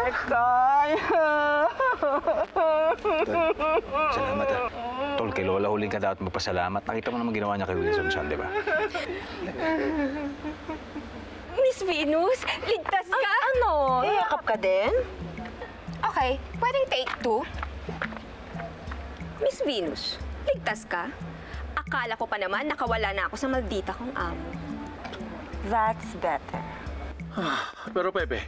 Tay! Salamat ah. Tol, kay Lola huling ka dapat magpasalamat. Nakita mo naman ginawa niya kay Wilson San, di ba? Miss Venus, ligtas ka? Ano? Iyakap ka din? Okay, pwedeng take two. Miss Venus, ligtas ka? Akala ko pa naman nakawala na ako sa maldita kong amo. That's better. Pero Pepe,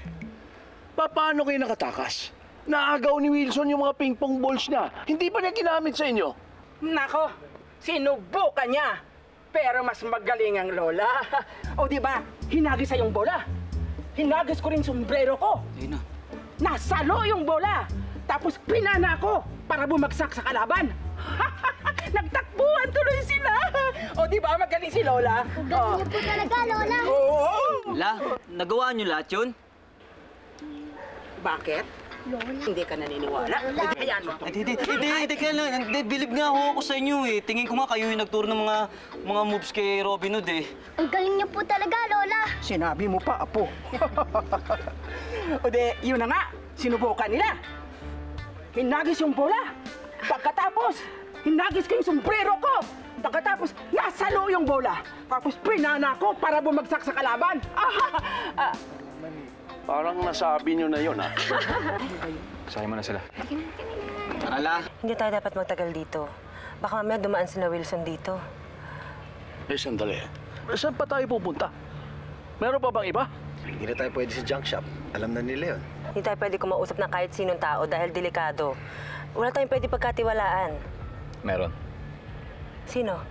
paano kayo nakatakas? Naagaw ni Wilson yung mga ping-pong balls niya. Hindi pa niya ginamit sa inyo. Nako, sinubukan niya. Pero mas magaling ang lola. O di ba, hinagis sa yung bola. Hinagis ko rin sombrero ko. Ayun na. Nasalo yung bola. Tapos pinana ko para bumagsak sa kalaban. Nagtakbuhan tuloy sila. O di ba, magaling si Lola? Galing niyo po talaga, Lola. Oo. La, nagawa niyo lahat yun? Bakit? Lola. Hindi ka naniniwala? Hindi, hayaan mo. Hindi, kaya lang. Hindi, bilib nga ako sa inyo eh. Tingin ko nga kayo yung nagturo ng mga moves kay Robin Hood eh. Ang galing niyo po talaga, Lola. Sinabi mo pa, Apo. O di, yun na nga. Sinubukan nila. Hinagis yung bola. Pagkatapos, hinagis ko yung sombrero ko. Pagkatapos, nasalo yung bola. Tapos pinana ko para bumagsak sa kalaban. Parang nasabi niyo na yun, ha? Sayang mo na sila. Tara, La. Hindi tayo dapat magtagal dito. Baka mamaya dumaan sila Wilson dito. Eh, sandali. Saan pa tayo pupunta? Meron pa bang iba? Hindi na tayo pwede sa junk shop. Alam na nila yun. Hindi tayo pwede kumausap ng kahit sinong tao dahil delikado. Wala tayong pwede pagkatiwalaan. Meron. Sino?